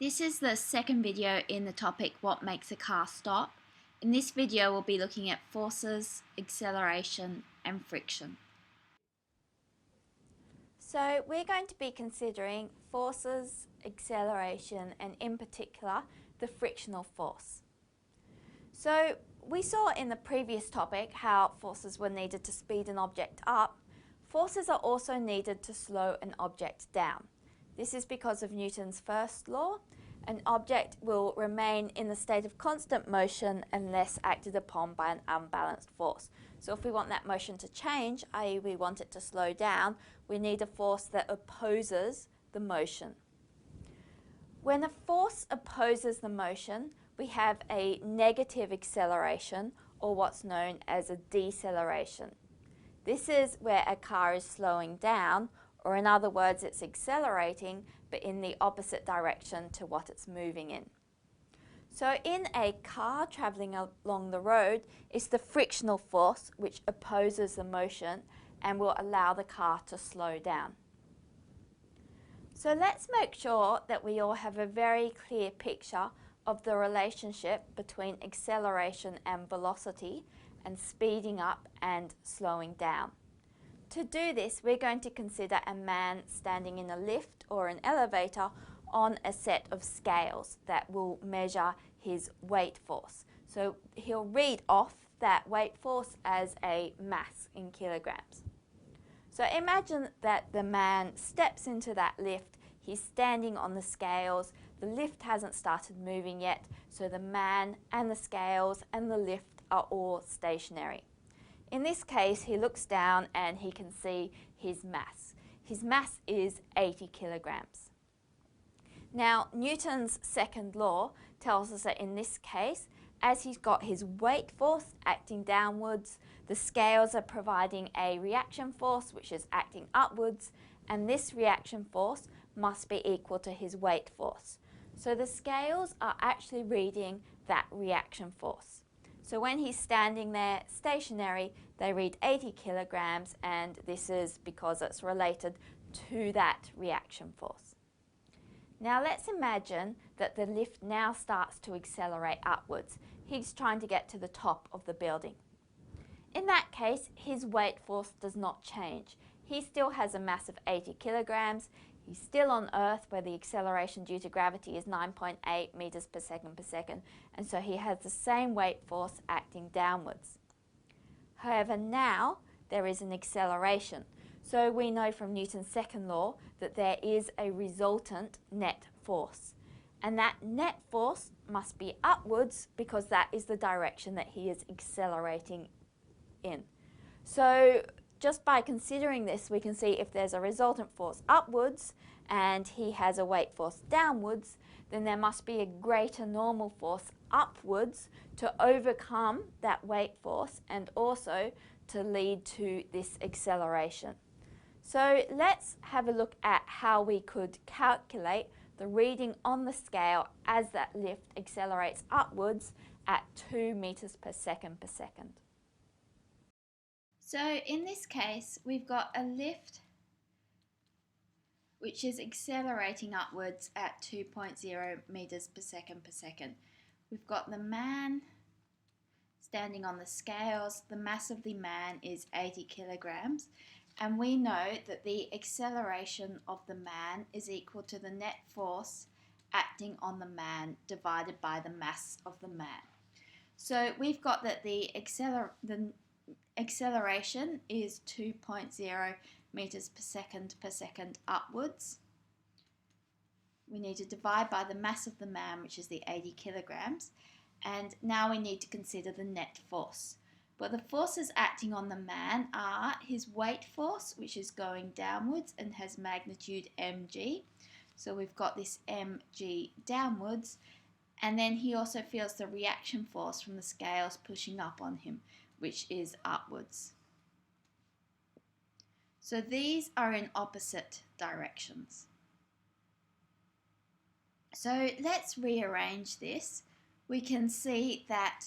This is the second video in the topic what makes a car stop. In this video we'll be looking at forces, acceleration and friction. So we're going to be considering forces, acceleration and in particular the frictional force. So we saw in the previous topic how forces were needed to speed an object up. Forces are also needed to slow an object down. This is because of Newton's first law. An object will remain in the state of constant motion unless acted upon by an unbalanced force. So if we want that motion to change, i.e. we want it to slow down, we need a force that opposes the motion. When a force opposes the motion, we have a negative acceleration, or what's known as a deceleration. This is where a car is slowing down, or in other words, it's accelerating, but in the opposite direction to what it's moving in. So in a car travelling along the road, it's the frictional force which opposes the motion and will allow the car to slow down. So let's make sure that we all have a very clear picture of the relationship between acceleration and velocity and speeding up and slowing down. To do this, we're going to consider a man standing in a lift or an elevator on a set of scales that will measure his weight force. So he'll read off that weight force as a mass in kilograms. So imagine that the man steps into that lift, he's standing on the scales, the lift hasn't started moving yet, so the man and the scales and the lift are all stationary. In this case, he looks down and he can see his mass. His mass is 80 kilograms. Now, Newton's second law tells us that in this case, as he's got his weight force acting downwards, the scales are providing a reaction force which is acting upwards, and this reaction force must be equal to his weight force. So the scales are actually reading that reaction force. So when he's standing there stationary, they read 80 kilograms, and this is because it's related to that reaction force. Now let's imagine that the lift now starts to accelerate upwards. He's trying to get to the top of the building. In that case, his weight force does not change. He still has a mass of 80 kilograms. He's still on Earth where the acceleration due to gravity is 9.8 meters per second, and so he has the same weight force acting downwards. However, now there is an acceleration. So we know from Newton's second law that there is a resultant net force. And that net force must be upwards because that is the direction that he is accelerating in. So just by considering this, we can see if there's a resultant force upwards and he has a weight force downwards, then there must be a greater normal force upwards to overcome that weight force and also to lead to this acceleration. So let's have a look at how we could calculate the reading on the scale as that lift accelerates upwards at 2 meters per second. So in this case we've got a lift which is accelerating upwards at 2.0 meters per second. We've got the man standing on the scales. The mass of the man is 80 kilograms. And we know that the acceleration of the man is equal to the net force acting on the man divided by the mass of the man. So we've got that the acceleration is 2.0 meters per second upwards. We need to divide by the mass of the man, which is the 80 kilograms. And now we need to consider the net force. But the forces acting on the man are his weight force, which is going downwards and has magnitude mg. So we've got this mg downwards. And then he also feels the reaction force from the scales pushing up on him, which is upwards. So these are in opposite directions. So let's rearrange this. We can see that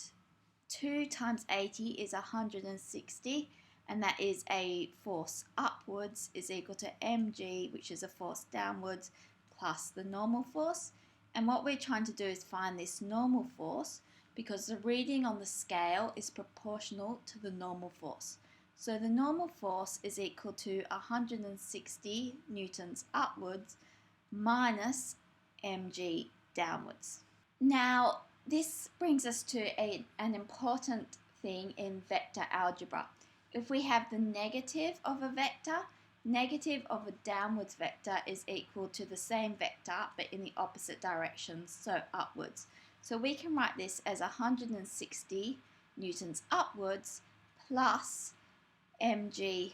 2 times 80 is 160, and that is a force upwards is equal to mg, which is a force downwards, plus the normal force. And what we're trying to do is find this normal force because the reading on the scale is proportional to the normal force. So the normal force is equal to 160 newtons upwards minus mg downwards. Now, this brings us to an important thing in vector algebra. If we have the negative of a vector, negative of a downwards vector is equal to the same vector but in the opposite direction, so upwards. So we can write this as 160 newtons upwards plus mg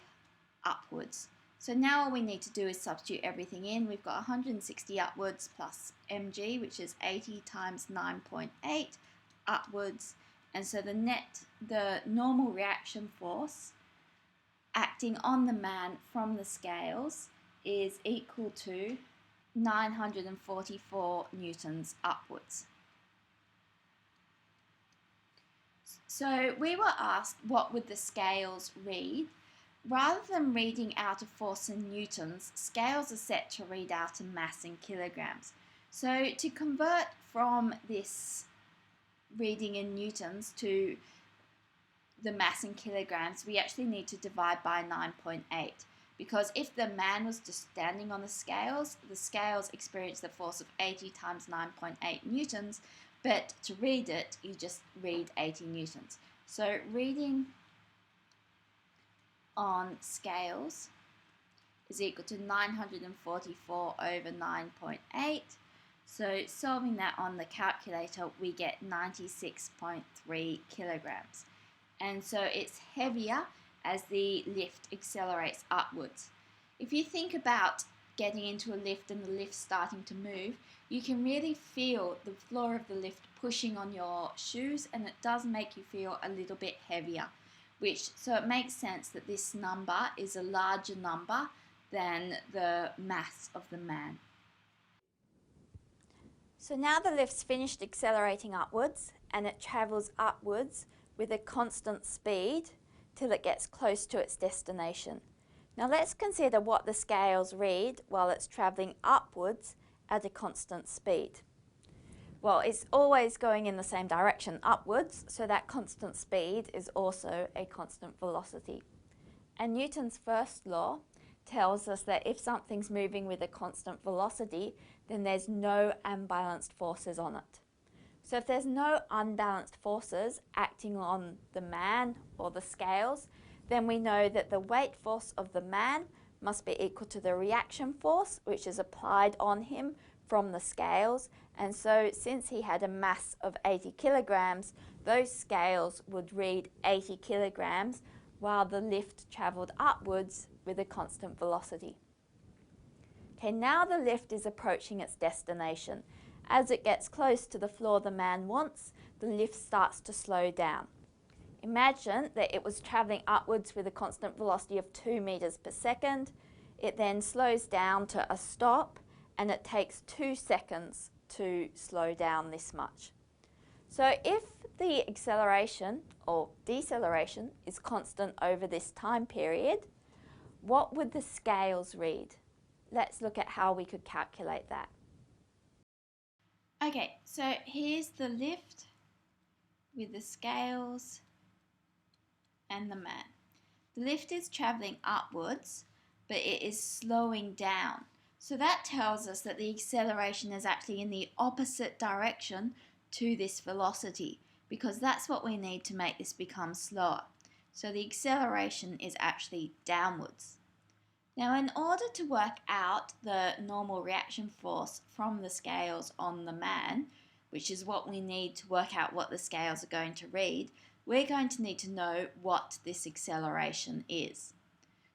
upwards. So now all we need to do is substitute everything in. We've got 160 upwards plus mg, which is 80 times 9.8 upwards. And so the normal reaction force acting on the man from the scales is equal to 944 newtons upwards. So we were asked what would the scales read. Rather than reading out a force in newtons, scales are set to read out a mass in kilograms. So to convert from this reading in newtons to the mass in kilograms, we actually need to divide by 9.8, because if the man was just standing on the scales experience the force of 80 times 9.8 newtons, but to read it, you just read 80 newtons. So reading on scales is equal to 944 over 9.8. So solving that on the calculator, we get 96.3 kilograms. And so it's heavier as the lift accelerates upwards. If you think about getting into a lift and the lift starting to move, you can really feel the floor of the lift pushing on your shoes, and it does make you feel a little bit heavier. So it makes sense that this number is a larger number than the mass of the man. So now the lift's finished accelerating upwards, and it travels upwards with a constant speed till it gets close to its destination. Now let's consider what the scales read while it's travelling upwards at a constant speed. Well, it's always going in the same direction, upwards, so that constant speed is also a constant velocity. And Newton's first law tells us that if something's moving with a constant velocity, then there's no unbalanced forces on it. So if there's no unbalanced forces acting on the man or the scales, then we know that the weight force of the man must be equal to the reaction force, which is applied on him from the scales. And so since he had a mass of 80 kilograms, those scales would read 80 kilograms while the lift travelled upwards with a constant velocity. Okay, now the lift is approaching its destination. As it gets close to the floor the man wants, the lift starts to slow down. Imagine that it was travelling upwards with a constant velocity of 2 meters per second. It then slows down to a stop, and it takes 2 seconds to slow down this much. So if the acceleration or deceleration is constant over this time period, what would the scales read? Let's look at how we could calculate that. Okay, so here's the lift with the scales and the man. The lift is travelling upwards, but it is slowing down. So that tells us that the acceleration is actually in the opposite direction to this velocity, because that's what we need to make this become slower. So the acceleration is actually downwards. Now, in order to work out the normal reaction force from the scales on the man, which is what we need to work out what the scales are going to read, we're going to need to know what this acceleration is.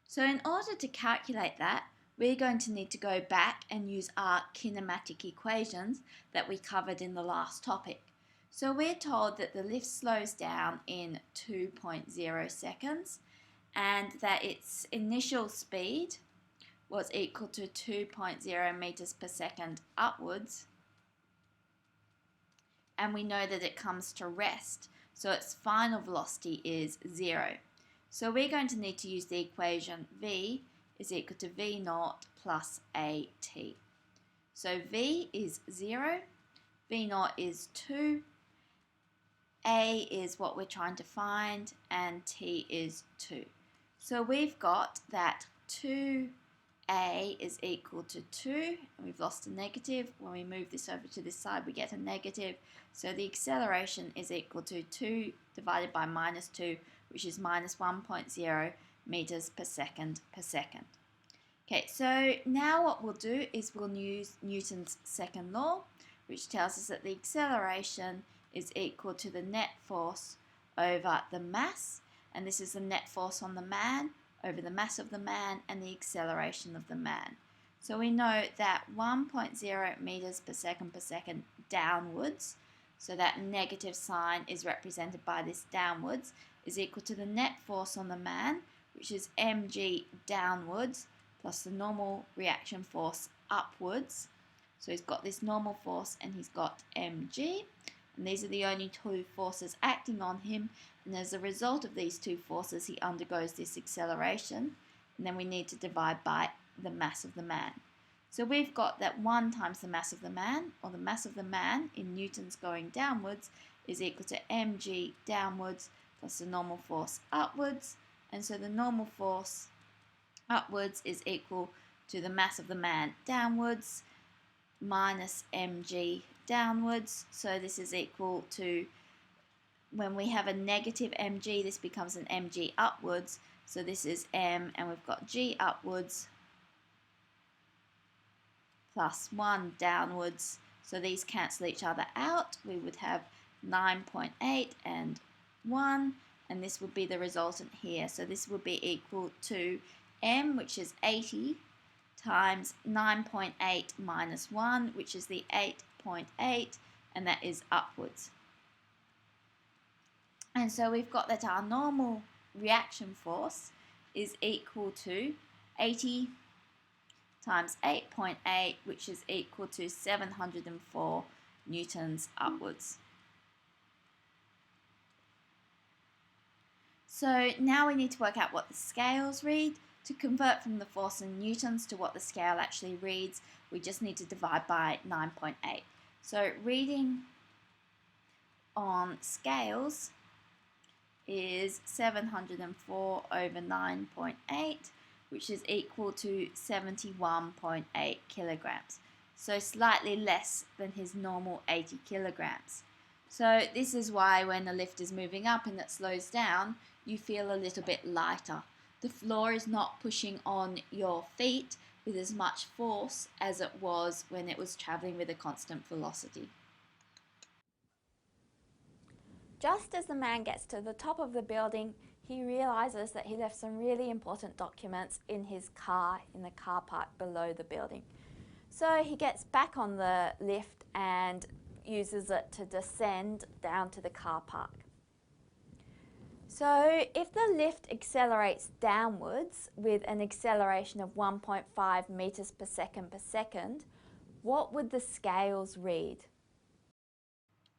So in order to calculate that, we're going to need to go back and use our kinematic equations that we covered in the last topic. So we're told that the lift slows down in 2.0 seconds, and that its initial speed was equal to 2.0 meters per second upwards, and we know that it comes to rest, so its final velocity is 0. So we're going to need to use the equation V is equal to V naught plus AT. So V is 0, V naught is 2, A is what we're trying to find, and T is 2. So we've got that 2A is equal to 2, and we've lost a negative. When we move this over to this side, we get a negative. So the acceleration is equal to 2 divided by minus 2, which is minus 1.0 meters per second per second. Okay, so now what we'll do is we'll use Newton's second law, which tells us that the acceleration is equal to the net force over the mass, and this is the net force on the man over the mass of the man and the acceleration of the man. So we know that 1.0 meters per second downwards, so that negative sign is represented by this downwards, is equal to the net force on the man, which is mg downwards, plus the normal reaction force upwards. So he's got this normal force and he's got mg, and these are the only two forces acting on him, and as a result of these two forces he undergoes this acceleration, and then we need to divide by the mass of the man. So we've got that 1 times the mass of the man, or the mass of the man in newtons going downwards, is equal to mg downwards plus the normal force upwards, and so the normal force upwards is equal to the mass of the man downwards minus mg downwards. So this is equal to, when we have a negative mg, this becomes an mg upwards. So this is m, and we've got g upwards plus 1 downwards. So these cancel each other out. We would have 9.8 and 1, and this would be the resultant here. So this would be equal to m, which is 80, times 9.8 minus 1, which is the 8.8, and that is upwards. And so we've got that our normal reaction force is equal to 80 times 8.8, which is equal to 704 newtons upwards. So now we need to work out what the scales read. To convert from the force in newtons to what the scale actually reads, we just need to divide by 9.8. So reading on scales is 704 over 9.8, which is equal to 71.8 kilograms. So slightly less than his normal 80 kilograms. So this is why when the lift is moving up and it slows down, you feel a little bit lighter. The floor is not pushing on your feet with as much force as it was when it was travelling with a constant velocity. Just as the man gets to the top of the building, he realises that he left some really important documents in his car, in the car park below the building. So he gets back on the lift and uses it to descend down to the car park. So if the lift accelerates downwards with an acceleration of 1.5 meters per second, what would the scales read?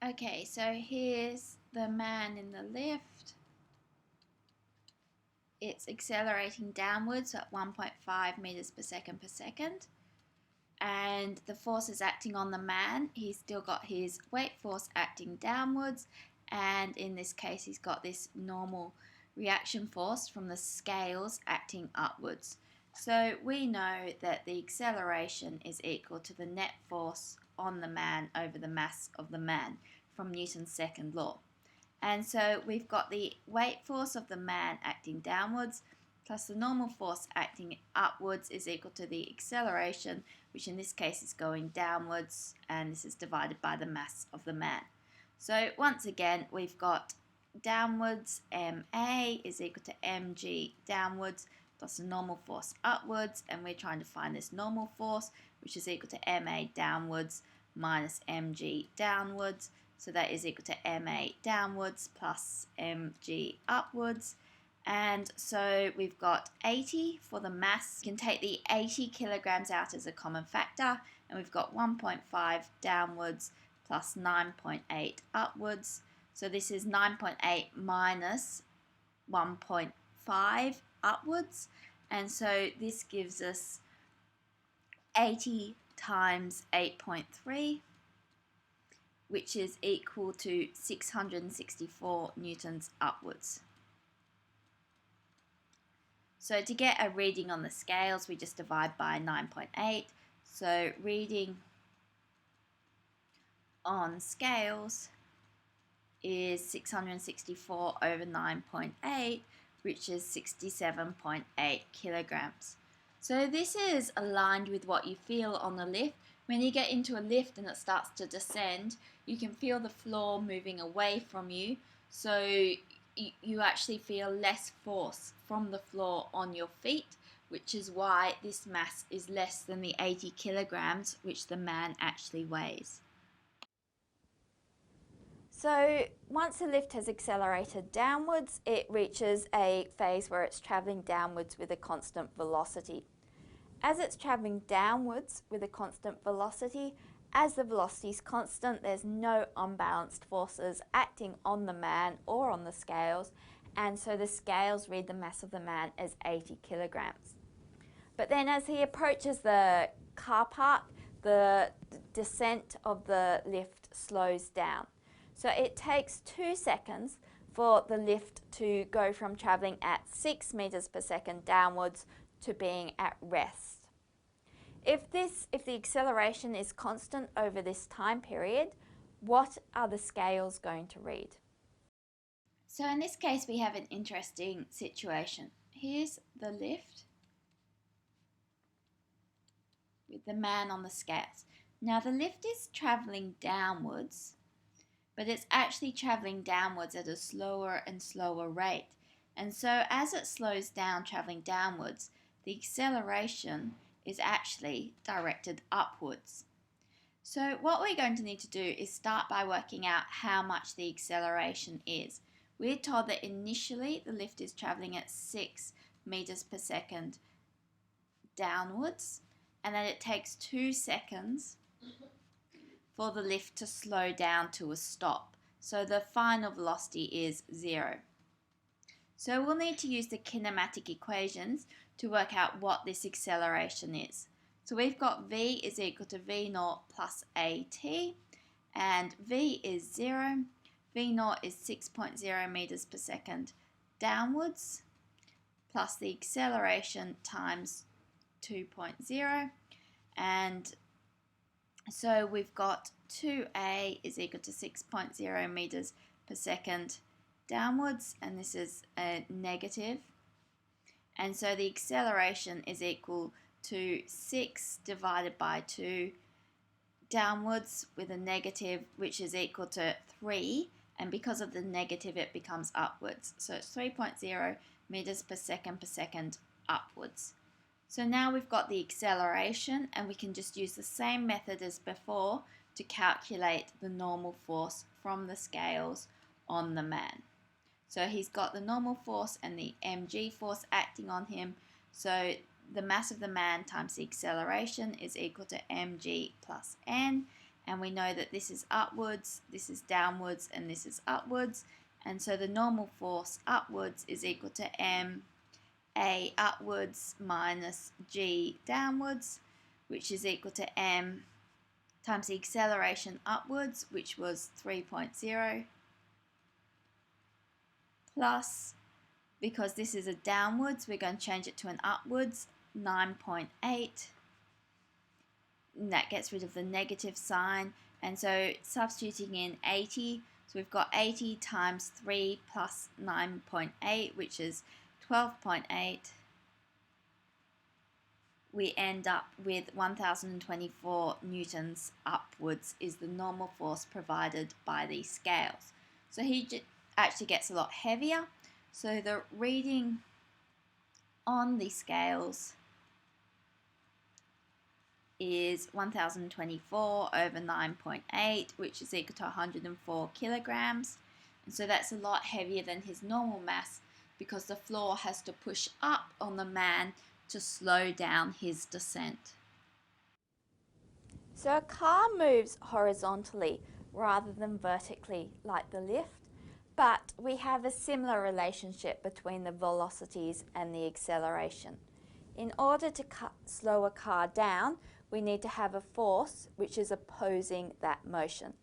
Okay, so here's the man in the lift. It's accelerating downwards at 1.5 meters per second. And the force is acting on the man. He's still got his weight force acting downwards, and in this case he's got this normal reaction force from the scales acting upwards. So we know that the acceleration is equal to the net force on the man over the mass of the man from Newton's second law. And so we've got the weight force of the man acting downwards plus the normal force acting upwards is equal to the acceleration, which in this case is going downwards, and this is divided by the mass of the man. So once again, we've got downwards ma is equal to mg downwards plus the normal force upwards, and we're trying to find this normal force, which is equal to ma downwards minus mg downwards. So that is equal to ma downwards plus mg upwards. And so we've got 80 for the mass. You can take the 80 kilograms out as a common factor, and we've got 1.5 downwards plus 9.8 upwards. So this is 9.8 minus 1.5 upwards, and so this gives us 80 times 8.3, which is equal to 664 newtons upwards. So to get a reading on the scales, we just divide by 9.8. So reading on scales is 664 over 9.8, which is 67.8 kilograms. So this is aligned with what you feel on the lift. When you get into a lift and it starts to descend, you can feel the floor moving away from you, so you actually feel less force from the floor on your feet, which is why this mass is less than the 80 kilograms which the man actually weighs. So once the lift has accelerated downwards, it reaches a phase where it's travelling downwards with a constant velocity. As it's travelling downwards with a constant velocity, as the velocity is constant, there's no unbalanced forces acting on the man or on the scales, and so the scales read the mass of the man as 80 kilograms. But then as he approaches the car park, the descent of the lift slows down. So it takes 2 seconds for the lift to go from travelling at 6 meters per second downwards to being at rest. If the acceleration is constant over this time period, what are the scales going to read? So in this case, we have an interesting situation. Here's the lift with the man on the scales. Now the lift is travelling downwards, but it's actually travelling downwards at a slower and slower rate. And so as it slows down travelling downwards, the acceleration is actually directed upwards. So what we're going to need to do is start by working out how much the acceleration is. We're told that initially the lift is travelling at 6 meters per second downwards, and that it takes 2 seconds for the lift to slow down to a stop. So the final velocity is 0. So we'll need to use the kinematic equations to work out what this acceleration is. So we've got v is equal to v0 plus at, and v is 0. v0 is 6.0 meters per second downwards, plus the acceleration times 2.0, and so we've got 2a is equal to 6.0 meters per second downwards, and this is a negative. And so the acceleration is equal to 6 divided by 2 downwards with a negative, which is equal to 3. And because of the negative, it becomes upwards. So it's 3.0 meters per second upwards. So now we've got the acceleration, and we can just use the same method as before to calculate the normal force from the scales on the man. So he's got the normal force and the mg force acting on him. So the mass of the man times the acceleration is equal to mg plus n. And we know that this is upwards, this is downwards, and this is upwards. And so the normal force upwards is equal to ma upwards minus g downwards, which is equal to m times the acceleration upwards, which was 3.0, plus, because this is a downwards, we're going to change it to an upwards, 9.8. And that gets rid of the negative sign. And so substituting in 80, so we've got 80 times 3 plus 9.8, which is 12.8. We end up with 1024 newtons upwards is the normal force provided by these scales. So he actually gets a lot heavier. So the reading on the scales is 1024 over 9.8, which is equal to 104 kilograms. And so that's a lot heavier than his normal mass, because the floor has to push up on the man to slow down his descent. So a car moves horizontally rather than vertically like the lift, but we have a similar relationship between the velocities and the acceleration. In order to slow a car down, we need to have a force which is opposing that motion.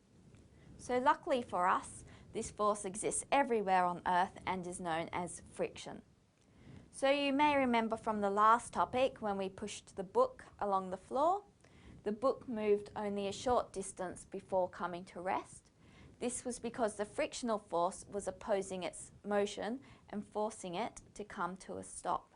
So luckily for us, this force exists everywhere on Earth and is known as friction. So you may remember from the last topic when we pushed the book along the floor, the book moved only a short distance before coming to rest. This was because the frictional force was opposing its motion and forcing it to come to a stop.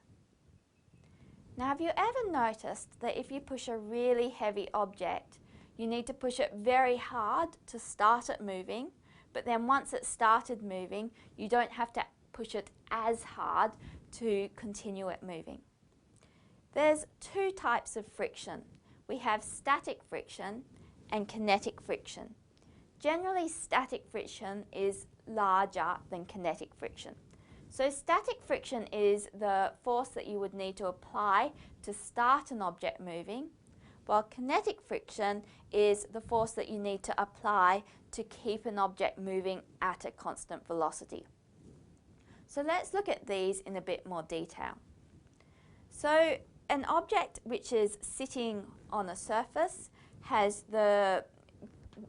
Now, have you ever noticed that if you push a really heavy object, you need to push it very hard to start it moving, but then once it started moving, you don't have to push it as hard to continue it moving? There's two types of friction. We have static friction and kinetic friction. Generally, static friction is larger than kinetic friction. So static friction is the force that you would need to apply to start an object moving, while kinetic friction is the force that you need to apply to keep an object moving at a constant velocity. So let's look at these in a bit more detail. So an object which is sitting on a surface has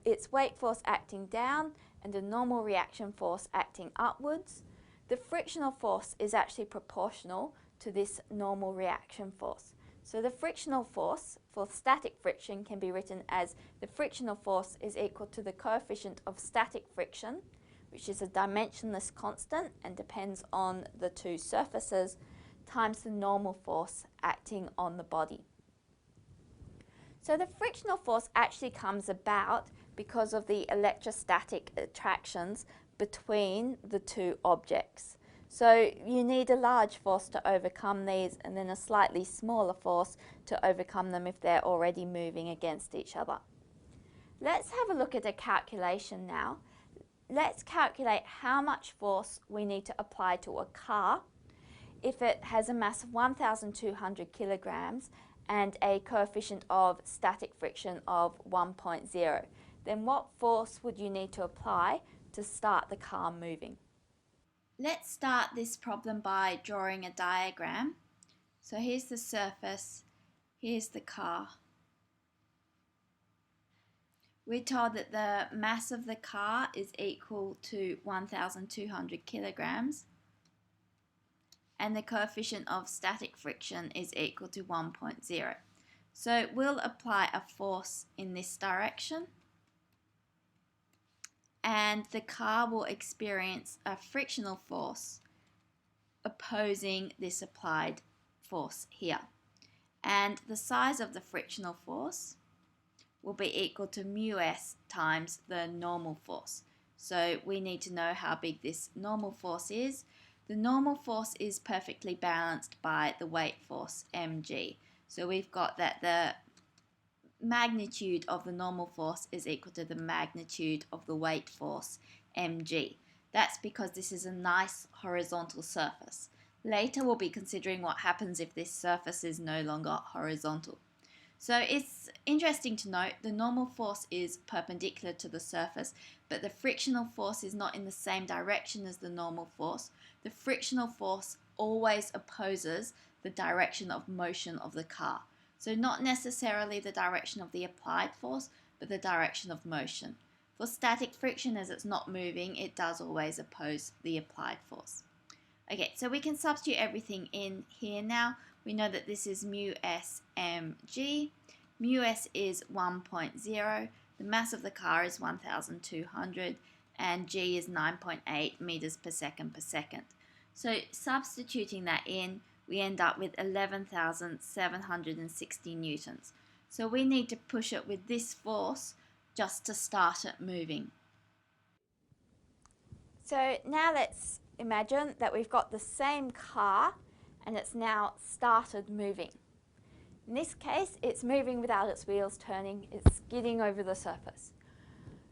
its weight force acting down and a normal reaction force acting upwards. The frictional force is actually proportional to this normal reaction force. So the frictional force for static friction can be written as the frictional force is equal to the coefficient of static friction, which is a dimensionless constant and depends on the two surfaces, times the normal force acting on the body. So the frictional force actually comes about because of the electrostatic attractions between the two objects. So you need a large force to overcome these and then a slightly smaller force to overcome them if they're already moving against each other. Let's have a look at a calculation now. Let's calculate how much force we need to apply to a car if it has a mass of 1,200 kilograms and a coefficient of static friction of 1.0. Then what force would you need to apply to start the car moving? Let's start this problem by drawing a diagram. So here's the surface, here's the car. We're told that the mass of the car is equal to 1,200 kilograms and the coefficient of static friction is equal to 1.0. So we'll apply a force in this direction and the car will experience a frictional force opposing this applied force here. And the size of the frictional force will be equal to mu s times the normal force. So we need to know how big this normal force is. The normal force is perfectly balanced by the weight force mg. So we've got that the magnitude of the normal force is equal to the magnitude of the weight force mg. That's because this is a nice horizontal surface. Later we'll be considering what happens if this surface is no longer horizontal. So it's interesting to note the normal force is perpendicular to the surface, but the frictional force is not in the same direction as the normal force. The frictional force always opposes the direction of motion of the car. So not necessarily the direction of the applied force, but the direction of motion. For static friction, as it's not moving, it does always oppose the applied force. Okay, so we can substitute everything in here now. We know that this is mu s mg. Mu s is 1.0. The mass of the car is 1,200 and g is 9.8 meters per second per second. So substituting that in, we end up with 11,760 newtons. So we need to push it with this force just to start it moving. So now let's imagine that we've got the same car and it's now started moving. In this case, it's moving without its wheels turning, it's skidding over the surface.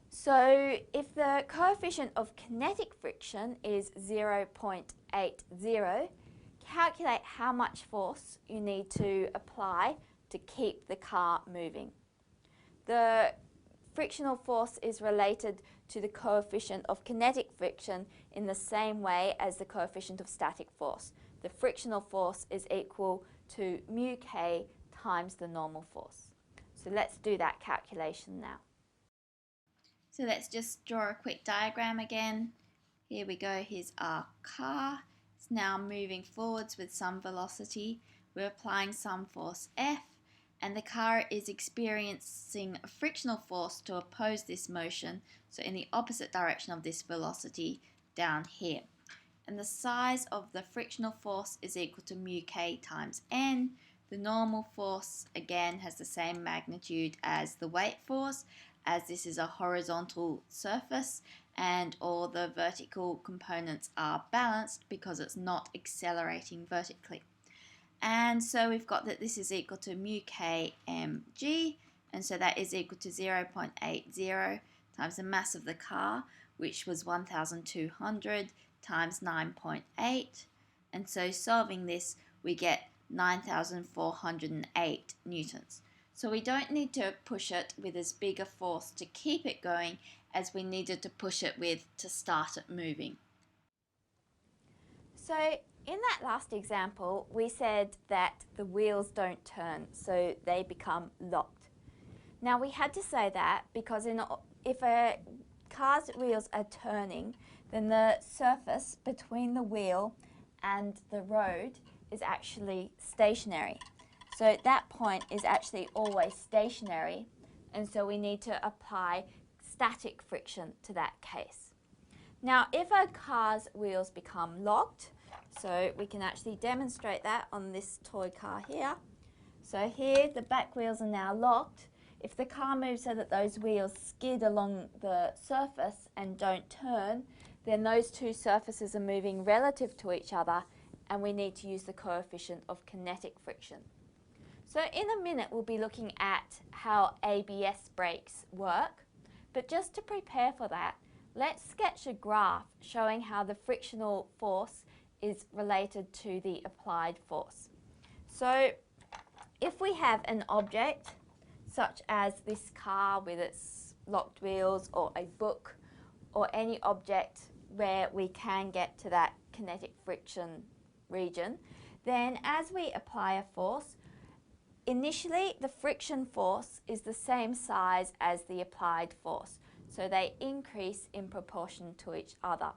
So if the coefficient of kinetic friction is 0.80, calculate how much force you need to apply to keep the car moving. The frictional force is related to the coefficient of kinetic friction in the same way as the coefficient of static force. The frictional force is equal to mu k times the normal force. So let's do that calculation now. So let's just draw a quick diagram again. Here we go, here's our car. It's now moving forwards with some velocity. We're applying some force F, and the car is experiencing a frictional force to oppose this motion, so in the opposite direction of this velocity down here. And the size of the frictional force is equal to mu k times n. The normal force again has the same magnitude as the weight force, as this is a horizontal surface and all the vertical components are balanced because it's not accelerating vertically. And so we've got that this is equal to mu k mg, and so that is equal to 0.80 times the mass of the car, which was 1,200 times 9.8, and so solving this we get 9,408 newtons. So we don't need to push it with as big a force to keep it going as we needed to push it with to start it moving. So in that last example, we said that the wheels don't turn, so they become locked. Now we had to say that because if a car's wheels are turning, then the surface between the wheel and the road is actually stationary. So that point is actually always stationary, and so we need to apply static friction to that case. Now, if a car's wheels become locked, so we can actually demonstrate that on this toy car here. So here the back wheels are now locked. If the car moves so that those wheels skid along the surface and don't turn, then those two surfaces are moving relative to each other, and we need to use the coefficient of kinetic friction. So in a minute we'll be looking at how ABS brakes work, but just to prepare for that, let's sketch a graph showing how the frictional force is related to the applied force. So if we have an object such as this car with its locked wheels, or a book, or any object where we can get to that kinetic friction region, then as we apply a force, initially the friction force is the same size as the applied force, so they increase in proportion to each other.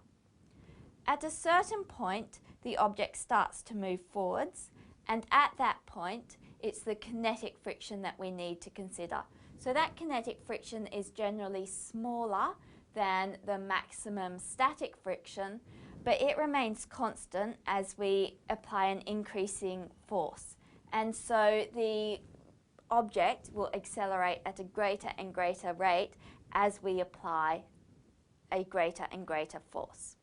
At a certain point, the object starts to move forwards, and at that point, it's the kinetic friction that we need to consider. So that kinetic friction is generally smaller than the maximum static friction, but it remains constant as we apply an increasing force. And so the object will accelerate at a greater and greater rate as we apply a greater and greater force.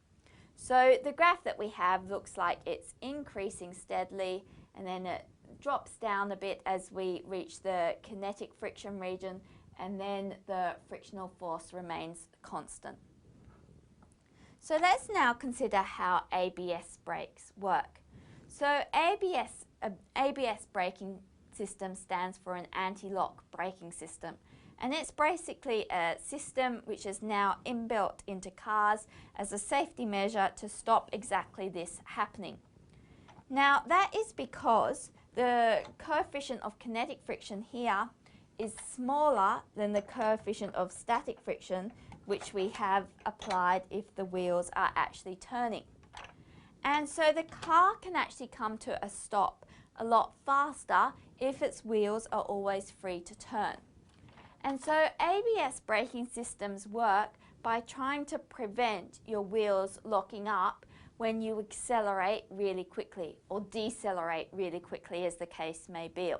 So the graph that we have looks like it's increasing steadily, and then it drops down a bit as we reach the kinetic friction region, and then the frictional force remains constant. So let's now consider how ABS brakes work. So ABS braking system stands for an anti-lock braking system, and it's basically a system which is now inbuilt into cars as a safety measure to stop exactly this happening. Now that is because the coefficient of kinetic friction here is smaller than the coefficient of static friction, which we have applied if the wheels are actually turning. And so the car can actually come to a stop a lot faster if its wheels are always free to turn. And so ABS braking systems work by trying to prevent your wheels locking up when you accelerate really quickly or decelerate really quickly, as the case may be.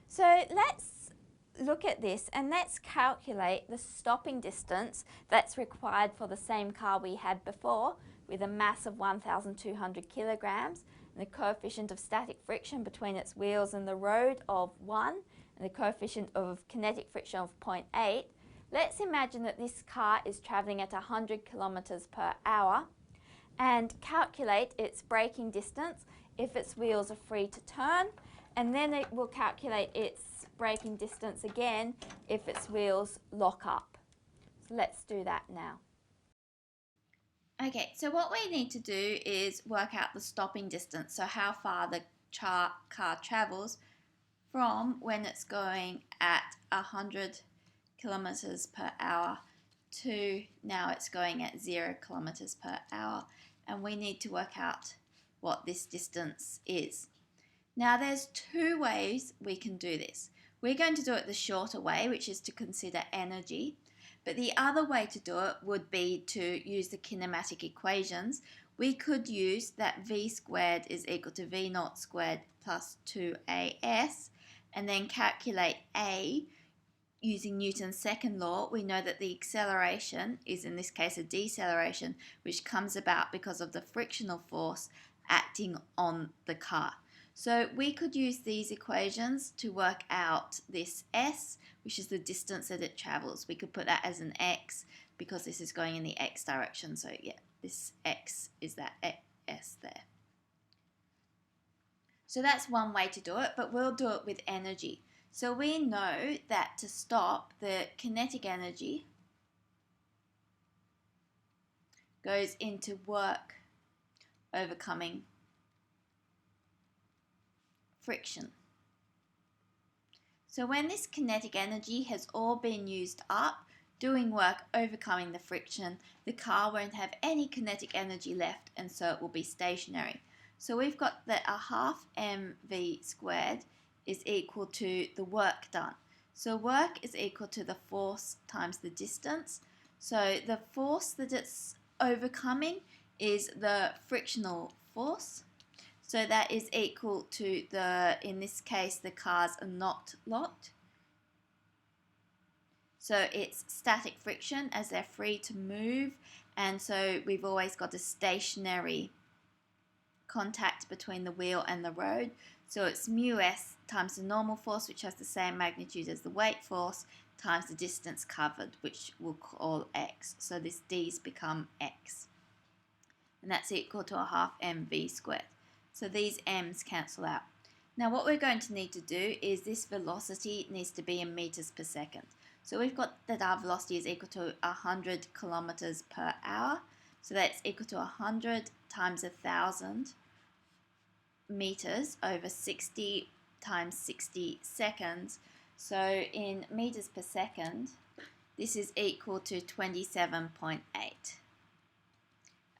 So let's look at this and let's calculate the stopping distance that's required for the same car we had before, with a mass of 1,200 kilograms and the coefficient of static friction between its wheels and the road of 1 and the coefficient of kinetic friction of 0.8. Let's imagine that this car is travelling at 100 kilometers per hour, and calculate its braking distance if its wheels are free to turn, and then it will calculate its braking distance again if its wheels lock up. So let's do that now. Okay, so what we need to do is work out the stopping distance, so how far the car travels from when it's going at 100 kilometers per hour to now it's going at 0 kilometers per hour, and we need to work out what this distance is. Now there's two ways we can do this. We're going to do it the shorter way, which is to consider energy, but the other way to do it would be to use the kinematic equations. We could use that v squared is equal to v naught squared plus 2as, and then calculate a using Newton's second law. We know that the acceleration is in this case a deceleration, which comes about because of the frictional force acting on the car. So we could use these equations to work out this s, which is the distance that it travels. We could put that as an x because this is going in the x direction. So yeah, this x is that s there. So that's one way to do it, but we'll do it with energy. So we know that to stop, the kinetic energy goes into work overcoming friction. So when this kinetic energy has all been used up doing work overcoming the friction, the car won't have any kinetic energy left, and so it will be stationary. So we've got that a half mv squared is equal to the work done. So work is equal to the force times the distance. So the force that it's overcoming is the frictional force. So that is equal to the, in this case, the cars are not locked. So it's static friction as they're free to move. And so we've always got a stationary contact between the wheel and the road. So it's mu s times the normal force, which has the same magnitude as the weight force, times the distance covered, which we'll call x. So this d's become x. And that's equal to a half mv squared. So these m's cancel out. Now what we're going to need to do is this velocity needs to be in meters per second. So we've got that our velocity is equal to 100 kilometers per hour. So that's equal to 100 times 1,000 meters over 60 times 60 seconds. So in meters per second, this is equal to 27.8.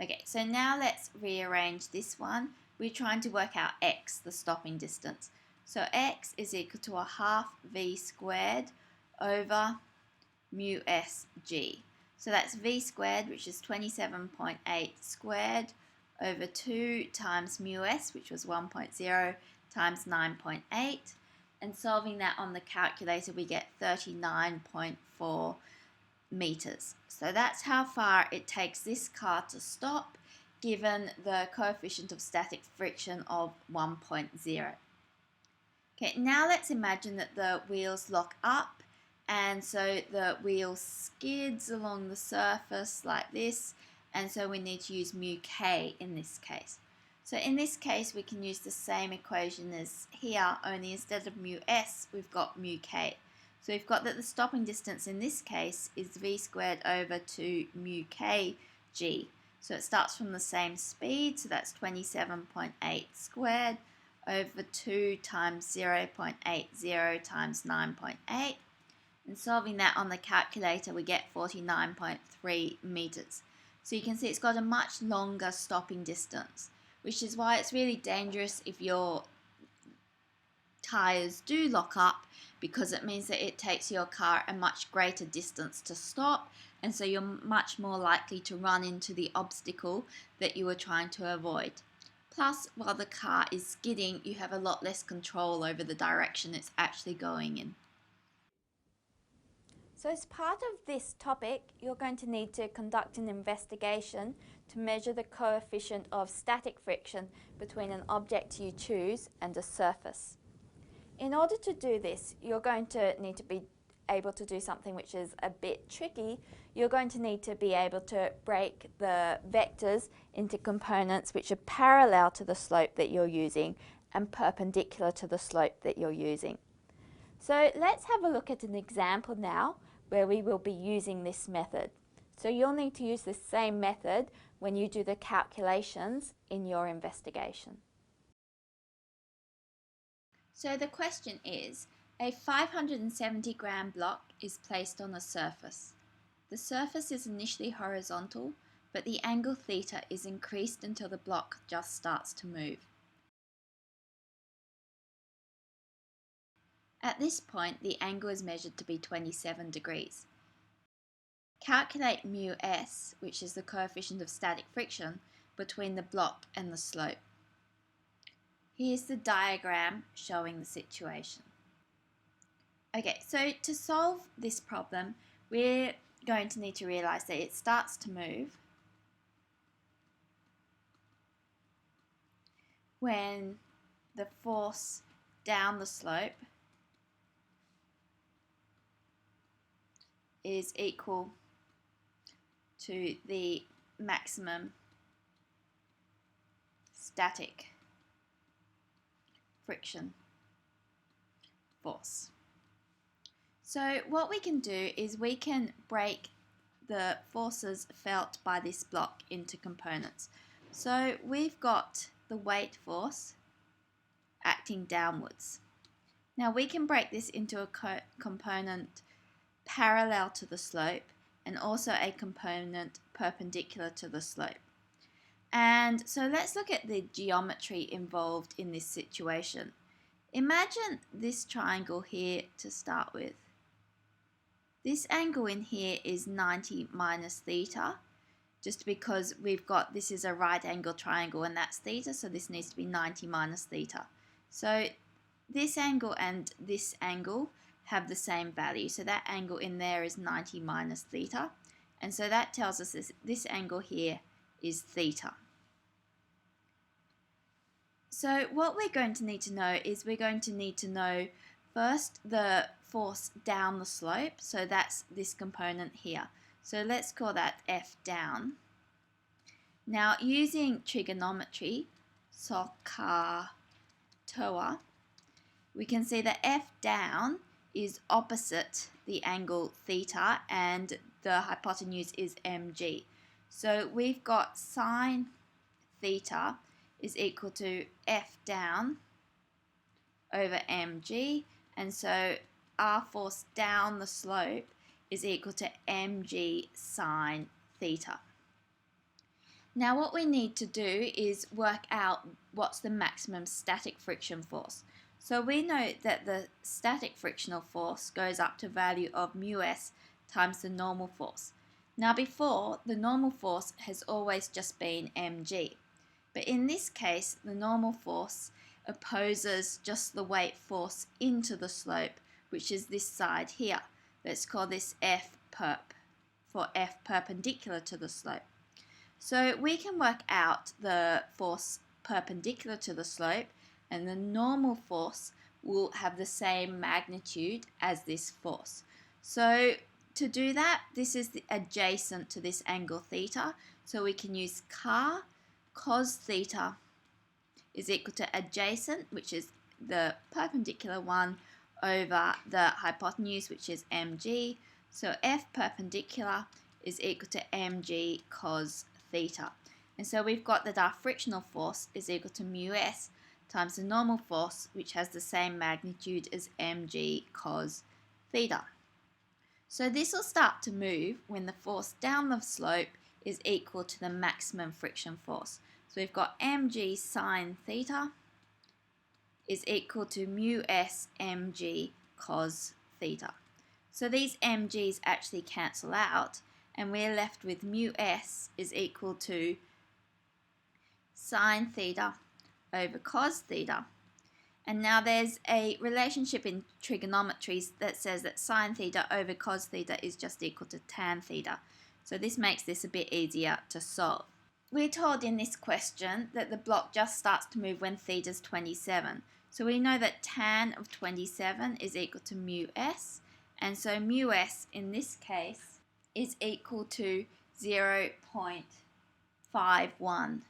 Okay, so now let's rearrange this one. We're trying to work out x, the stopping distance. So x is equal to a half v squared over mu s g. So that's v squared, which is 27.8 squared, over 2 times mu s, which was 1.0, times 9.8. And solving that on the calculator, we get 39.4 meters. So that's how far it takes this car to stop, given the coefficient of static friction of 1.0. Okay, now let's imagine that the wheels lock up, and so the wheel skids along the surface like this, and so we need to use mu k in this case. So in this case, we can use the same equation as here, only instead of mu s, we've got mu k. So we've got that the stopping distance in this case is v squared over 2 mu k g. So it starts from the same speed, so that's 27.8 squared over 2 times 0.80 times 9.8. And solving that on the calculator, we get 49.3 meters. So you can see it's got a much longer stopping distance, which is why it's really dangerous if your tires do lock up, because it means that it takes your car a much greater distance to stop, and so you're much more likely to run into the obstacle that you were trying to avoid. Plus, while the car is skidding, you have a lot less control over the direction it's actually going in. So as part of this topic, you're going to need to conduct an investigation to measure the coefficient of static friction between an object you choose and a surface. In order to do this, you're going to need to be able to do something which is a bit tricky. You're going to need to be able to break the vectors into components which are parallel to the slope that you're using and perpendicular to the slope that you're using. So let's have a look at an example now where we will be using this method. So you'll need to use the same method when you do the calculations in your investigation. So the question is, a 570 gram block is placed on a surface. The surface is initially horizontal, but the angle theta is increased until the block just starts to move. At this point, the angle is measured to be 27 degrees. Calculate mu s, which is the coefficient of static friction, between the block and the slope. Here's the diagram showing the situation. Okay, so to solve this problem, we're going to need to realize that it starts to move when the force down the slope is equal to the maximum static friction force. So what we can do is we can break the forces felt by this block into components. So we've got the weight force acting downwards. Now we can break this into a component parallel to the slope and also a component perpendicular to the slope. And so let's look at the geometry involved in this situation. Imagine this triangle here to start with. This angle in here is 90 minus theta, just because we've got, this is a right angle triangle and that's theta, so this needs to be 90 minus theta. So this angle and this angle have the same value, so that angle in there is 90 minus theta, and so that tells us this angle here is theta. So what we're going to need to know is we're going to need to know first the force down the slope, so that's this component here. So let's call that F down. Now using trigonometry, SOHCAHTOA, we can see that F down is opposite the angle theta and the hypotenuse is mg. So we've got sine theta is equal to F down over mg, and so our force down the slope is equal to mg sine theta. Now what we need to do is work out what's the maximum static friction force. So we know that the static frictional force goes up to a value of mu s times the normal force. Now before, the normal force has always just been mg, but in this case the normal force opposes just the weight force into the slope, which is this side here. Let's call this F perp, for F perpendicular to the slope. So we can work out the force perpendicular to the slope, and the normal force will have the same magnitude as this force. So to do that, this is adjacent to this angle theta, so we can use cos theta is equal to adjacent, which is the perpendicular one, over the hypotenuse, which is mg. So F perpendicular is equal to mg cos theta. And so we've got that our frictional force is equal to mu s times the normal force, which has the same magnitude as mg cos theta. So this will start to move when the force down the slope is equal to the maximum friction force. So we've got mg sine theta is equal to mu s mg cos theta. So these mg's actually cancel out, and we're left with mu s is equal to sine theta over cos theta. And now there's a relationship in trigonometry that says that sine theta over cos theta is just equal to tan theta. So this makes this a bit easier to solve. We're told in this question that the block just starts to move when theta is 27. So we know that tan of 27 is equal to mu s, and so mu s in this case is equal to 0.51.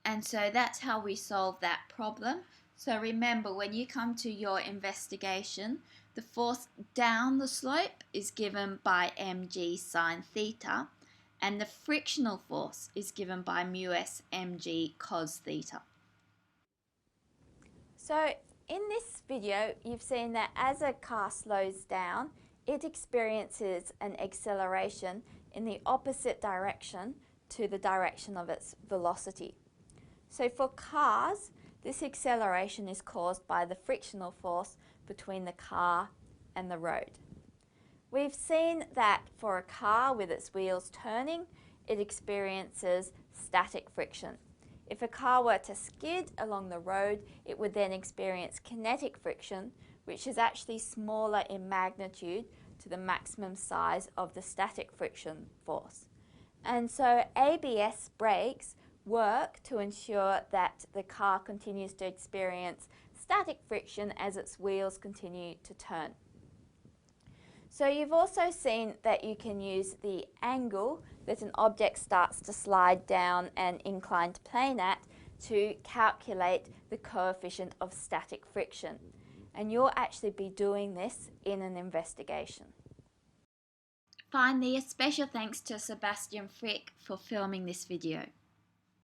And so that's how we solve that problem. So remember, when you come to your investigation, the force down the slope is given by mg sine theta, and the frictional force is given by mu s mg cos theta. So in this video, you've seen that as a car slows down, it experiences an acceleration in the opposite direction to the direction of its velocity. So for cars, this acceleration is caused by the frictional force between the car and the road. We've seen that for a car with its wheels turning, it experiences static friction. If a car were to skid along the road, it would then experience kinetic friction, which is actually smaller in magnitude to the maximum size of the static friction force. And so ABS brakes work to ensure that the car continues to experience static friction as its wheels continue to turn. So you've also seen that you can use the angle that an object starts to slide down an inclined plane at to calculate the coefficient of static friction. And you'll actually be doing this in an investigation. Finally, a special thanks to Sebastian Frick for filming this video.